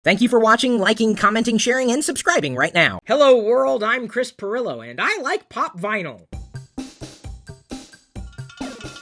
Thank you for watching, liking, commenting, sharing, and subscribing right now. Hello world, I'm Chris Pirillo, and I like pop vinyl.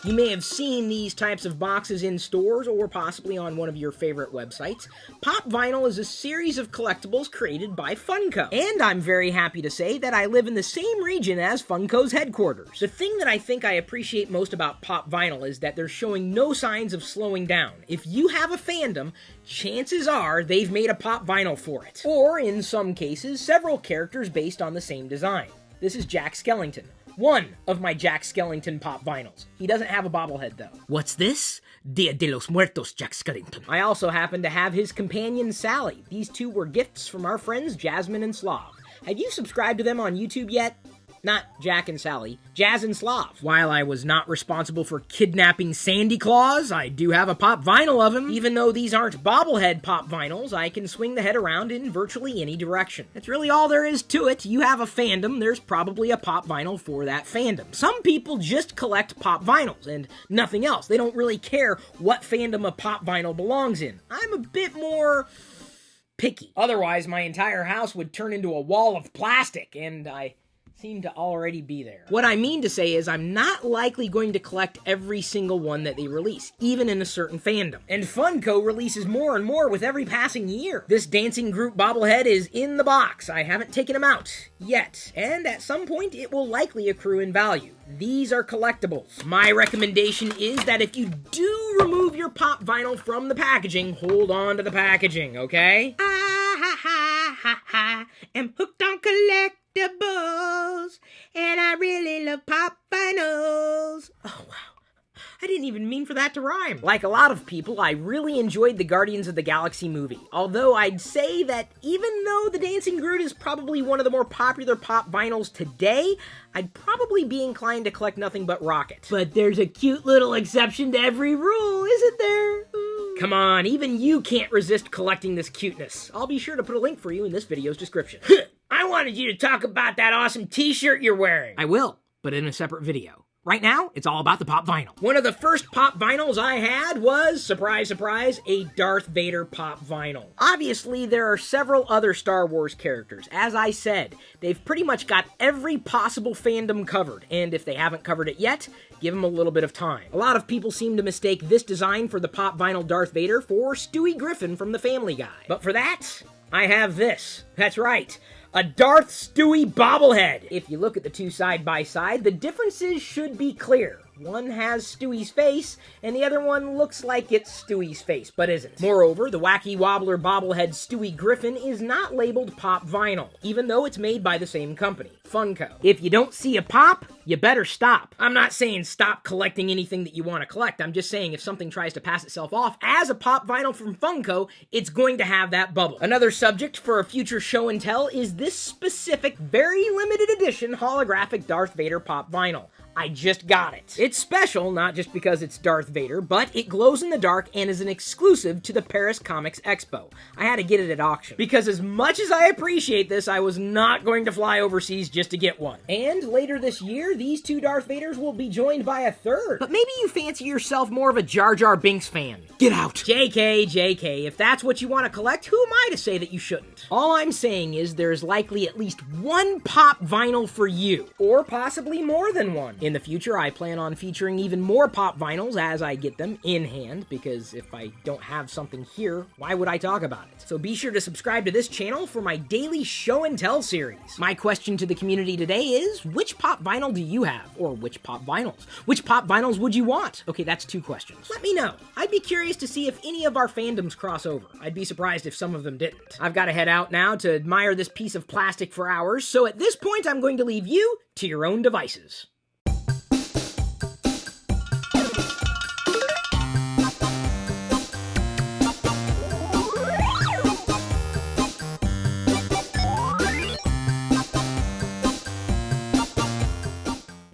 You may have seen these types of boxes in stores or possibly on one of your favorite websites. Pop Vinyl is a series of collectibles created by Funko. And I'm very happy to say that I live in the same region as Funko's headquarters. The thing that I think I appreciate most about Pop Vinyl is that they're showing no signs of slowing down. If you have a fandom, chances are they've made a Pop Vinyl for it. Or, in some cases, several characters based on the same design. This is Jack Skellington. One of my Jack Skellington pop vinyls. He doesn't have a bobblehead, though. What's this? Dia de los Muertos, Jack Skellington. I also happen to have his companion, Sally. These two were gifts from our friends, Jasmine and Slav. Have you subscribed to them on YouTube yet? Not Jack and Sally, Jazz and Slav. While I was not responsible for kidnapping Sandy Claus, I do have a pop vinyl of him. Even though these aren't bobblehead pop vinyls, I can swing the head around in virtually any direction. That's really all there is to it. You have a fandom, there's probably a pop vinyl for that fandom. Some people just collect pop vinyls and nothing else. They don't really care what fandom a pop vinyl belongs in. I'm a bit more picky. Otherwise, my entire house would turn into a wall of plastic, and I seem to already be there. What I mean to say is I'm not likely going to collect every single one that they release, even in a certain fandom. And Funko releases more and more with every passing year. This Dancing Groot bobblehead is in the box. I haven't taken him out yet, and at some point it will likely accrue in value. These are collectibles. My recommendation is that if you do remove your pop vinyl from the packaging, hold on to the packaging, okay? I'm hooked on collectibles, and I really love pop vinyls. Oh, wow. I didn't even mean for that to rhyme. Like a lot of people, I really enjoyed the Guardians of the Galaxy movie. Although I'd say that even though the Dancing Groot is probably one of the more popular pop vinyls today, I'd probably be inclined to collect nothing but Rocket. But there's a cute little exception to every rule, isn't there? Come on, even you can't resist collecting this cuteness. I'll be sure to put a link for you in this video's description. I wanted you to talk about that awesome t-shirt you're wearing. I will, but in a separate video. Right now, it's all about the pop vinyl. One of the first pop vinyls I had was, surprise, surprise, a Darth Vader pop vinyl. Obviously, there are several other Star Wars characters. As I said, they've pretty much got every possible fandom covered, and if they haven't covered it yet, give them a little bit of time. A lot of people seem to mistake this design for the pop vinyl Darth Vader for Stewie Griffin from The Family Guy. But for that, I have this. That's right. A Darth Stewie bobblehead. If you look at the two side by side, the differences should be clear. One has Stewie's face, and the other one looks like it's Stewie's face, but isn't. Moreover, the Wacky Wobbler bobblehead Stewie Griffin is not labeled pop vinyl, even though it's made by the same company, Funko. If you don't see a pop, you better stop. I'm not saying stop collecting anything that you want to collect. I'm just saying if something tries to pass itself off as a pop vinyl from Funko, it's going to have that bubble. Another subject for a future show and tell is this specific, very limited edition holographic Darth Vader pop vinyl. I just got it. It's special, not just because it's Darth Vader, but it glows in the dark and is an exclusive to the Paris Comics Expo. I had to get it at auction. Because as much as I appreciate this, I was not going to fly overseas just to get one. And later this year, these two Darth Vaders will be joined by a third. But maybe you fancy yourself more of a Jar Jar Binks fan. Get out. JK, if that's what you want to collect, who am I to say that you shouldn't? All I'm saying is there's likely at least one pop vinyl for you, or possibly more than one. In the future, I plan on featuring even more pop vinyls as I get them in hand, because if I don't have something here, why would I talk about it? So be sure to subscribe to this channel for my daily show and tell series. My question to the community today is, which pop vinyl do you have? Or which pop vinyls? Which pop vinyls would you want? Okay, that's two questions. Let me know. I'd be curious to see if any of our fandoms cross over. I'd be surprised if some of them didn't. I've got to head out now to admire this piece of plastic for hours, so at this point I'm going to leave you to your own devices.